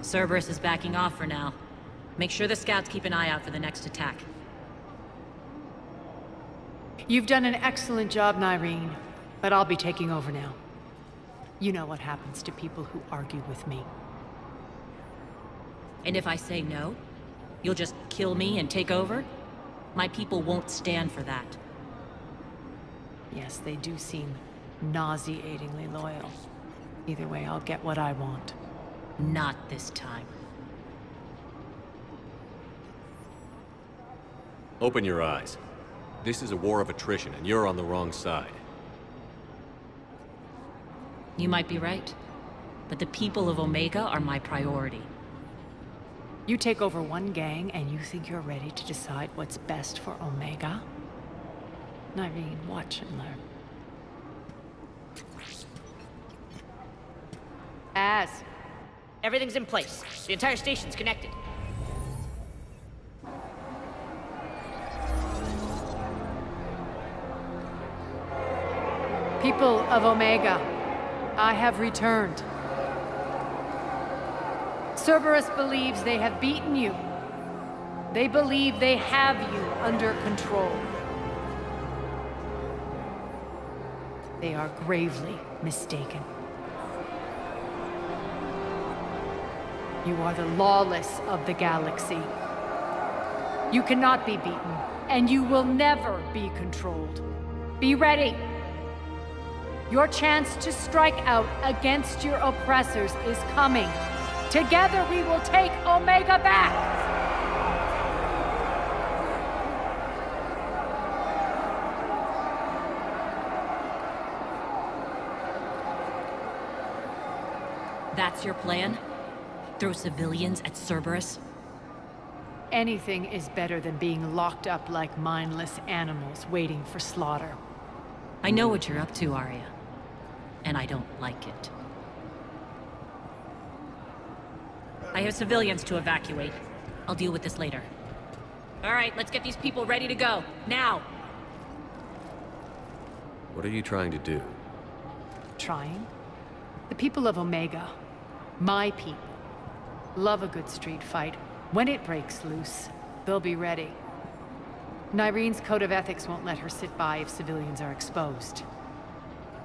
Cerberus is backing off for now. Make sure the scouts keep an eye out for the next attack. You've done an excellent job, Nyreen, but I'll be taking over now. You know what happens to people who argue with me. And if I say no, you'll just kill me and take over? My people won't stand for that. Yes, they do seem nauseatingly loyal. Either way, I'll get what I want. Not this time. Open your eyes. This is a war of attrition, and you're on the wrong side. You might be right, but the people of Omega are my priority. You take over one gang, and you think you're ready to decide what's best for Omega? Nyreen, watch and learn. Everything's in place. The entire station's connected. People of Omega, I have returned. Cerberus believes they have beaten you. They believe they have you under control. They are gravely mistaken. You are the lawless of the galaxy. You cannot be beaten, and you will never be controlled. Be ready. Your chance to strike out against your oppressors is coming. Together we will take Omega back! That's your plan? Throw civilians at Cerberus? Anything is better than being locked up like mindless animals waiting for slaughter. I know what you're up to, Arya. And I don't like it. I have civilians to evacuate. I'll deal with this later. All right, let's get these people ready to go. Now! What are you trying to do? Trying? The people of Omega, my people, love a good street fight. When it breaks loose, they'll be ready. Nyreen's code of ethics won't let her sit by if civilians are exposed.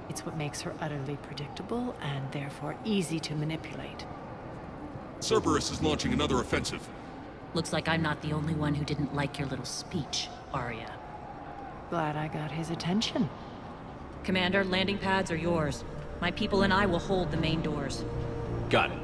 It's what makes her utterly predictable and therefore easy to manipulate. Cerberus is launching another offensive. Looks like I'm not the only one who didn't like your little speech, Arya. Glad I got his attention. Commander, landing pads are yours. My people and I will hold the main doors. Got it.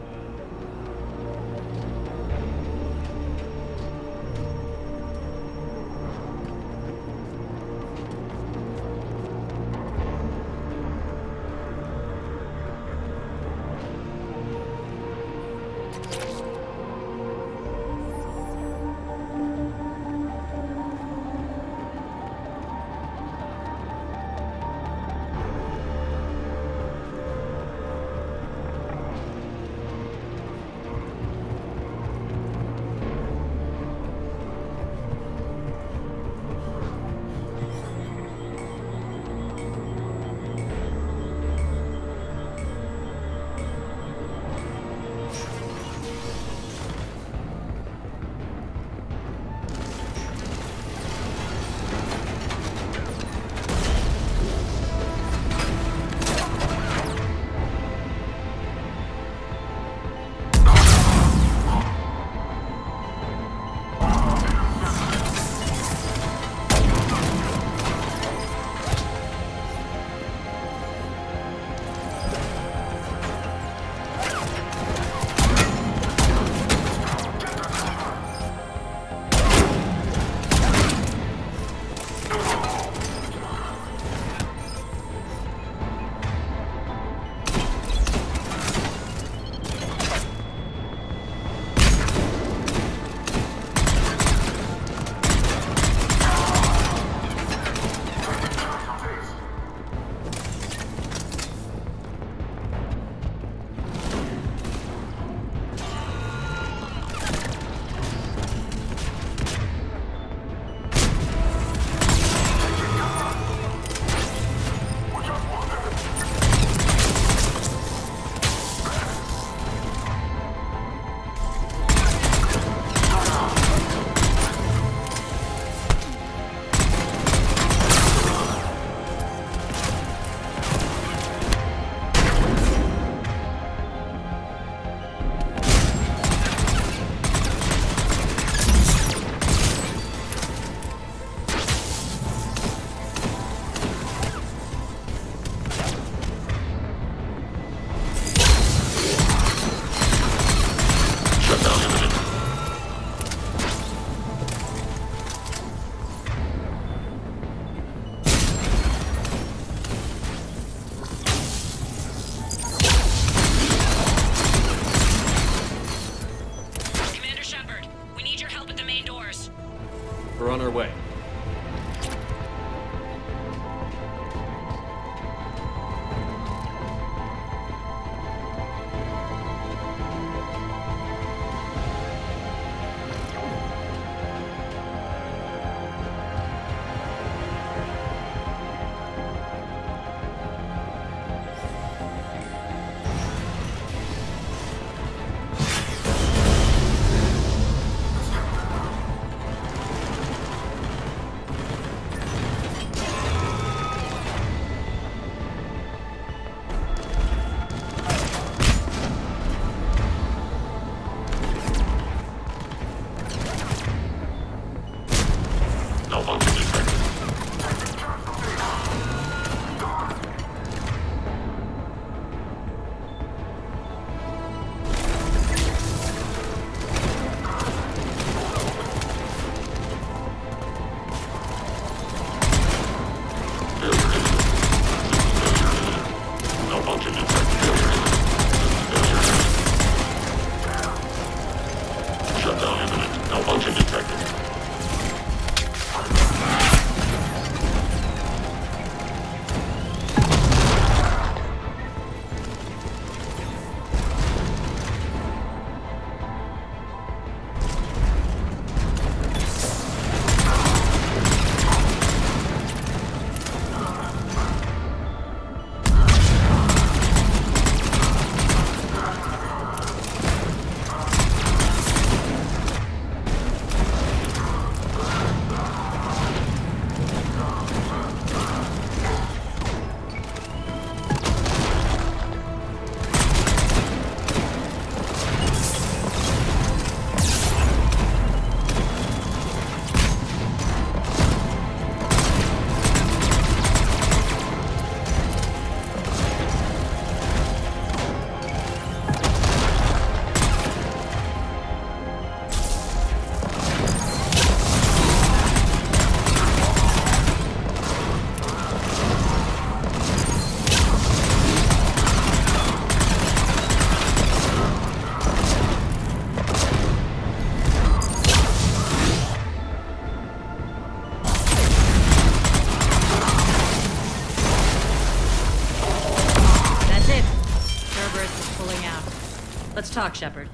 Let's talk, Shepard.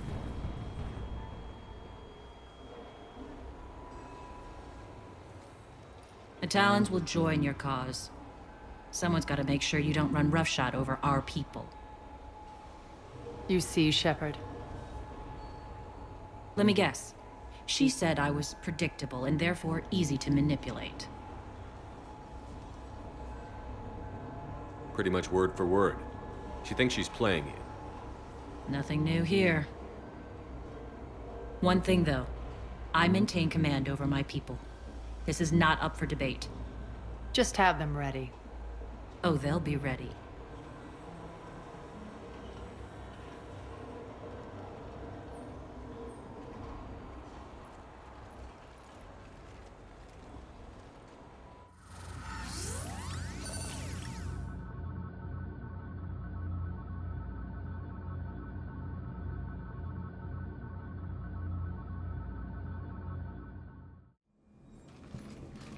The Talons will join your cause. Someone's got to make sure you don't run roughshod over our people. You see, Shepard. Let me guess. She said I was predictable and therefore easy to manipulate. Pretty much word for word. She thinks she's playing you. Nothing new here. One thing, though. I maintain command over my people. This is not up for debate. Just have them ready. Oh, they'll be ready.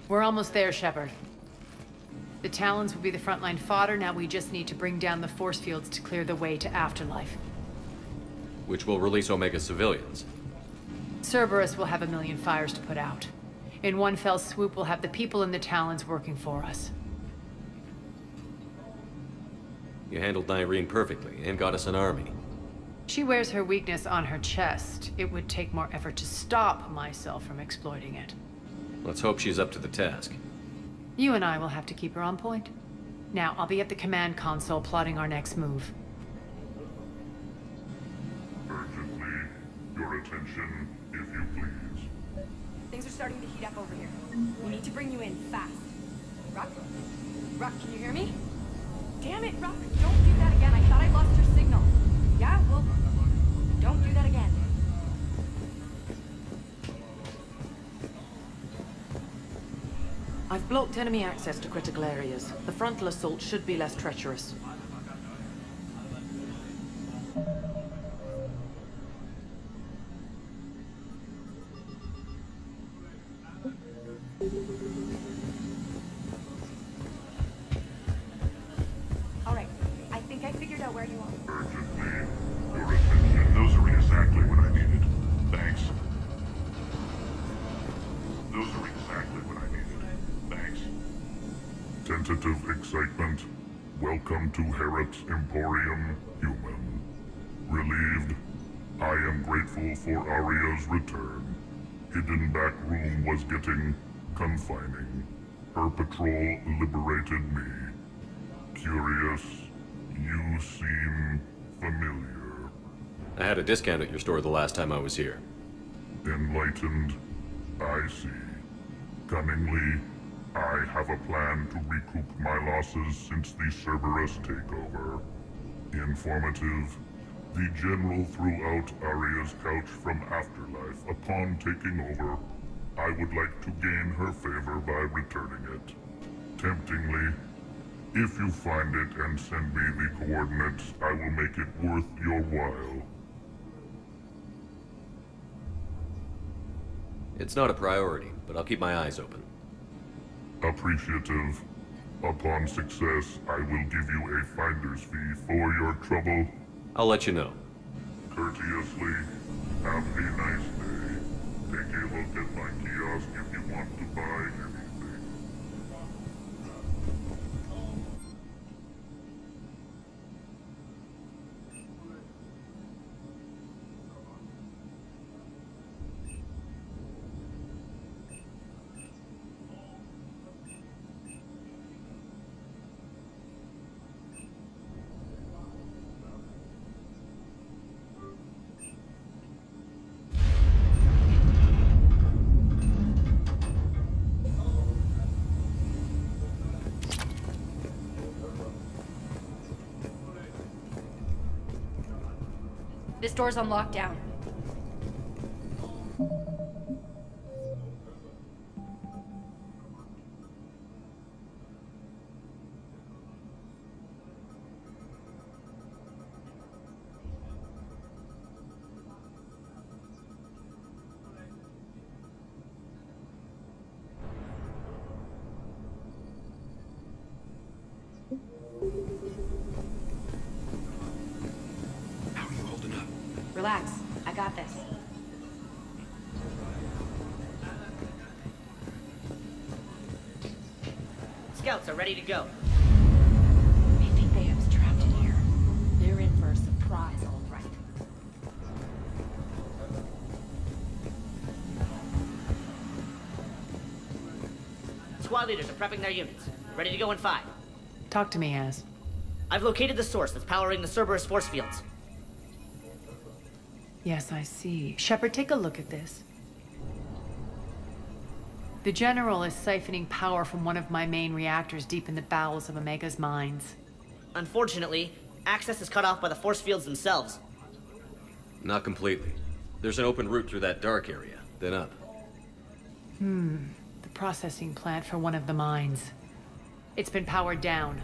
We're almost there, Shepard. The Talons will be the frontline fodder, now we just need to bring down the force fields to clear the way to Afterlife. Which will release Omega civilians. Cerberus will have 1,000,000 fires to put out. In one fell swoop, we'll have the people in the Talons working for us. You handled Nyreen perfectly, and got us an army. She wears her weakness on her chest. It would take more effort to stop myself from exploiting it. Let's hope she's up to the task. You and I will have to keep her on point. Now, I'll be at the command console plotting our next move. Urgently, your attention, if you please. Things are starting to heat up over here. We need to bring you in fast. Ruck? Ruck, can you hear me? Damn it, Ruck! Don't do that again. I thought I lost your signal. Yeah, well, don't do that again. I've blocked enemy access to critical areas. The frontal assault should be less treacherous. Alright, I think I figured out where you are. Urgently, your attention. Those are exactly what I needed. Thanks. Those are exactly what I needed. Thanks. Tentative excitement. Welcome to Herod's Emporium, human. Relieved. I am grateful for Aria's return. Hidden back room was getting confining. Her patrol liberated me. Curious. You seem familiar. I had a discount at your store the last time I was here. Enlightened. I see. Cunningly, I have a plan to recoup my losses since the Cerberus takeover. Informative. The General threw out Aria's couch from Afterlife upon taking over. I would like to gain her favor by returning it. Temptingly, if you find it and send me the coordinates, I will make it worth your while. It's not a priority, but I'll keep my eyes open. Appreciative. Upon success, I will give you a finder's fee for your trouble. I'll let you know. Courteously, have a nice day. Take a look at my kiosk if you want to buy anything. This door's on lockdown. How are you holding up? scouts are ready to go. I think they have us trapped in here. They're in for a surprise, all right. Squad leaders are prepping their units. Ready to go in 5. Talk to me, Az. I've located the source that's powering the Cerberus force fields. Yes, I see. Shepard, take a look at this. The General is siphoning power from one of my main reactors deep in the bowels of Omega's mines. Unfortunately, access is cut off by the force fields themselves. Not completely. There's an open route through that dark area, then up. The processing plant for one of the mines. It's been powered down.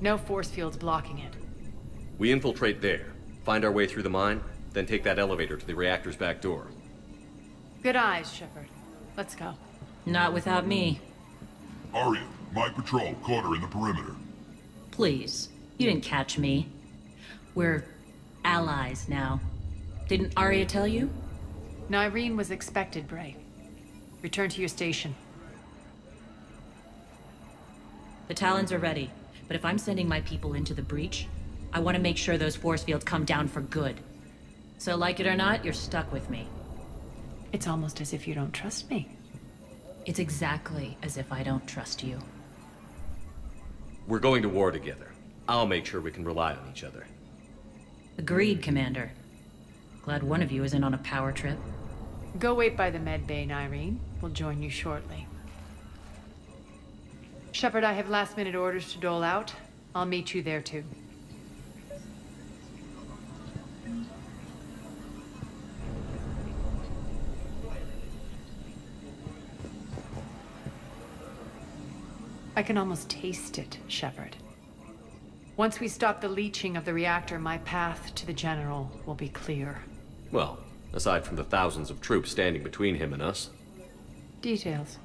No force fields blocking it. We infiltrate there, find our way through the mine, then take that elevator to the reactor's back door. Good eyes, Shepard. Let's go. Not without me. Arya, my patrol, caught her in the perimeter. Please. You didn't catch me. We're allies now. Didn't Arya tell you? Nyreen was expected, Bray. Return to your station. The Talons are ready, but if I'm sending my people into the breach, I want to make sure those force fields come down for good. So like it or not, you're stuck with me. It's almost as if you don't trust me. It's exactly as if I don't trust you. We're going to war together. I'll make sure we can rely on each other. Agreed, Commander. Glad one of you isn't on a power trip. Go wait by the med bay, Nyreen. We'll join you shortly. Shepard, I have last-minute orders to dole out. I'll meet you there, too. I can almost taste it, Shepard. Once we stop the leaching of the reactor, my path to the General will be clear. Well, aside from the thousands of troops standing between him and us. Details.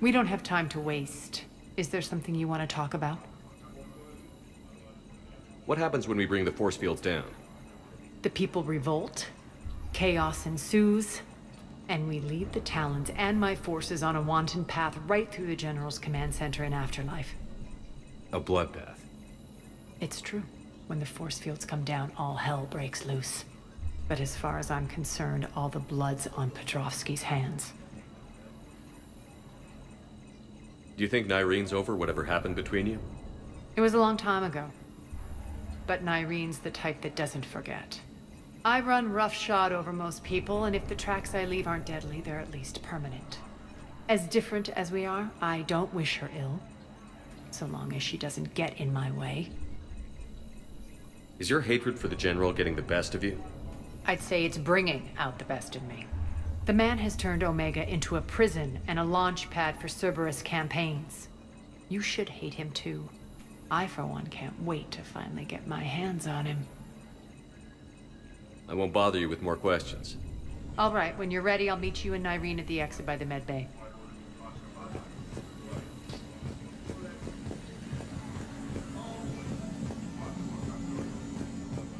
We don't have time to waste. Is there something you want to talk about? What happens when we bring the force fields down? The people revolt, chaos ensues, and we lead the Talons and my forces on a wanton path right through the General's command center and afterlife. A bloodbath. It's true. When the force fields come down, all hell breaks loose. But as far as I'm concerned, all the blood's on Petrovsky's hands. Do you think Nyreen's over whatever happened between you? It was a long time ago. But Nyreen's the type that doesn't forget. I run roughshod over most people, and if the tracks I leave aren't deadly, they're at least permanent. As different as we are, I don't wish her ill. So long as she doesn't get in my way. Is your hatred for the General getting the best of you? I'd say it's bringing out the best in me. The man has turned Omega into a prison and a launch pad for Cerberus campaigns. You should hate him too. I, for one, can't wait to finally get my hands on him. I won't bother you with more questions. All right, when you're ready, I'll meet you and Nyreen at the exit by the med bay.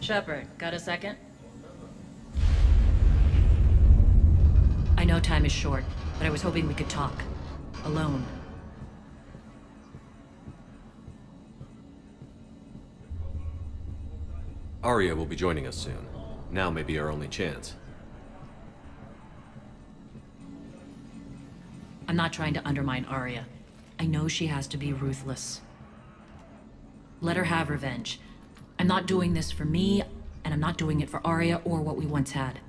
Shepard, got a second? I know time is short, but I was hoping we could talk. Alone. Arya will be joining us soon. Now may be our only chance. I'm not trying to undermine Arya. I know she has to be ruthless. Let her have revenge. I'm not doing this for me, and I'm not doing it for Arya or what we once had.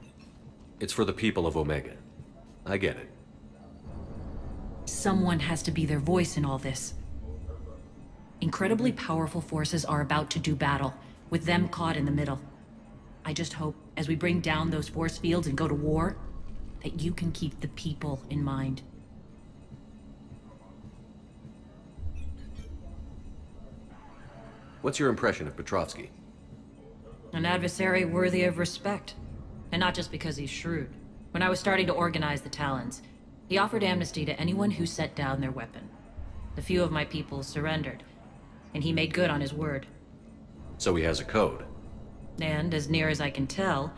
It's for the people of Omega. I get it. Someone has to be their voice in all this. Incredibly powerful forces are about to do battle, with them caught in the middle. I just hope, as we bring down those force fields and go to war, that you can keep the people in mind. What's your impression of Petrovsky? An adversary worthy of respect. And not just because he's shrewd. When I was starting to organize the Talons, he offered amnesty to anyone who set down their weapon. The few of my people surrendered, and he made good on his word. So he has a code. And, as near as I can tell,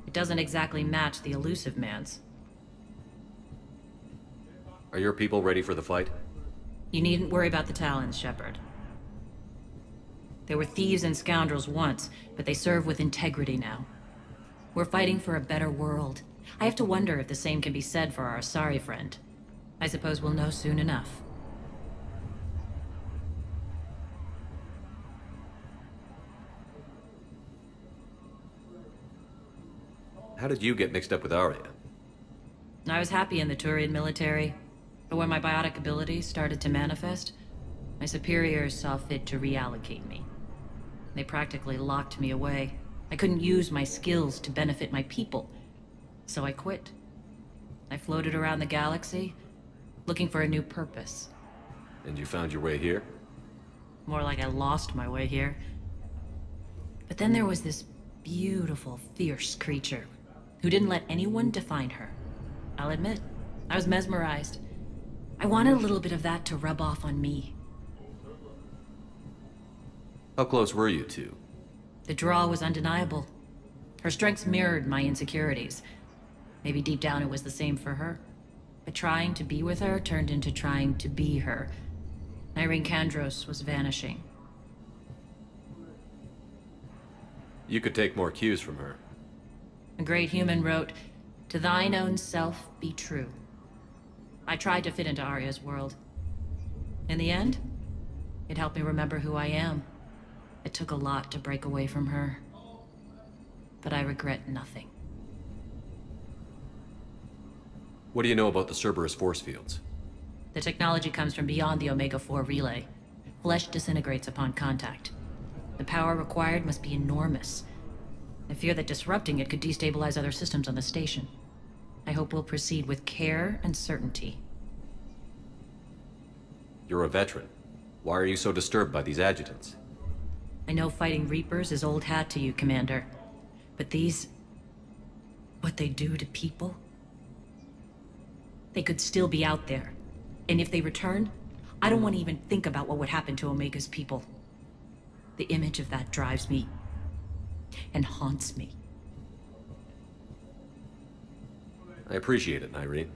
it doesn't exactly match the elusive man's. Are your people ready for the fight? You needn't worry about the Talons, Shepard. They were thieves and scoundrels once, but they serve with integrity now. We're fighting for a better world. I have to wonder if the same can be said for our Asari friend. I suppose we'll know soon enough. How did you get mixed up with Arya? I was happy in the Turian military, but when my biotic abilities started to manifest, my superiors saw fit to reallocate me. They practically locked me away. I couldn't use my skills to benefit my people, so I quit. I floated around the galaxy, looking for a new purpose. And you found your way here? More like I lost my way here. But then there was this beautiful, fierce creature who didn't let anyone define her. I'll admit, I was mesmerized. I wanted a little bit of that to rub off on me. How close were you two? The draw was undeniable. Her strengths mirrored my insecurities. Maybe deep down it was the same for her. But trying to be with her turned into trying to be her. Irene Kandros was vanishing. You could take more cues from her. A great human wrote, "To thine own self be true." I tried to fit into Arya's world. In the end, it helped me remember who I am. It took a lot to break away from her. But I regret nothing. What do you know about the Cerberus force fields? The technology comes from beyond the Omega-4 relay. Flesh disintegrates upon contact. The power required must be enormous. I fear that disrupting it could destabilize other systems on the station. I hope we'll proceed with care and certainty. You're a veteran. Why are you so disturbed by these adjutants? I know fighting Reapers is old hat to you, Commander. But these... what they do to people? They could still be out there. And if they return, I don't want to even think about what would happen to Omega's people. The image of that drives me. And haunts me. I appreciate it, Irene.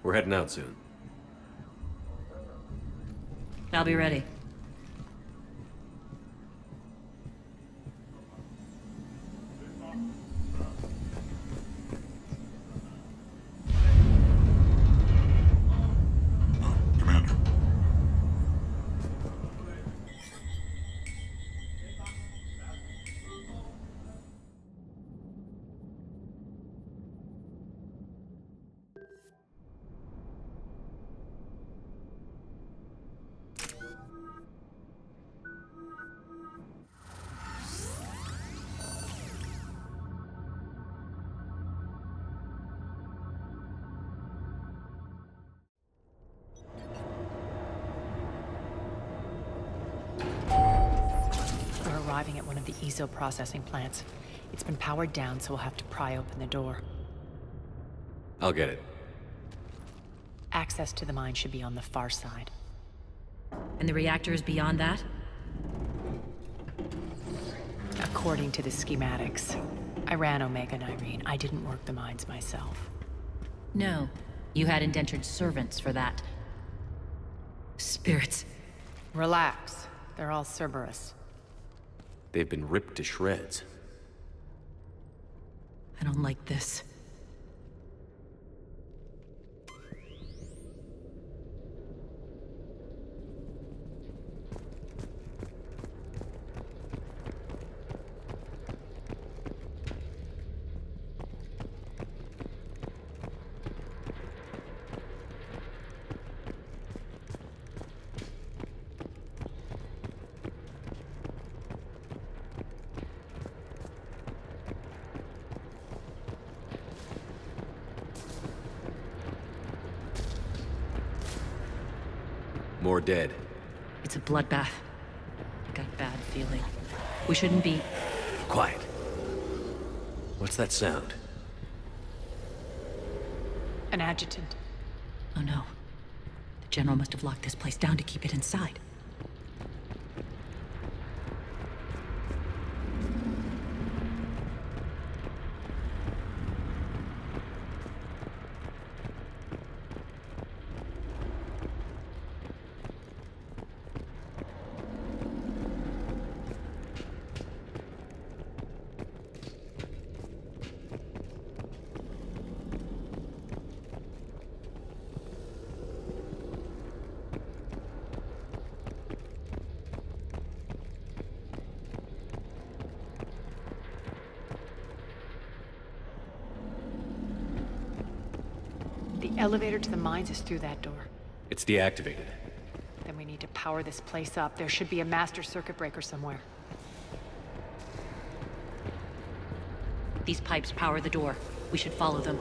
We're heading out soon. I'll be ready. Commander. We're arriving at one of the ESO processing plants. It's been powered down, so we'll have to pry open the door. I'll get it. Access to the mine should be on the far side. And the reactor is beyond that? According to the schematics. I ran Omega and Irene. I didn't work the mines myself. No. You had indentured servants for that. Spirits. Relax. They're all Cerberus. They've been ripped to shreds. I don't like this. More dead. It's a bloodbath. I got a bad feeling. We shouldn't be... Quiet. What's that sound? An adjutant. Oh no. The General must have locked this place down to keep it inside. The elevator to the mines is through that door. It's deactivated. Then we need to power this place up. There should be a master circuit breaker somewhere. These pipes power the door. We should follow them.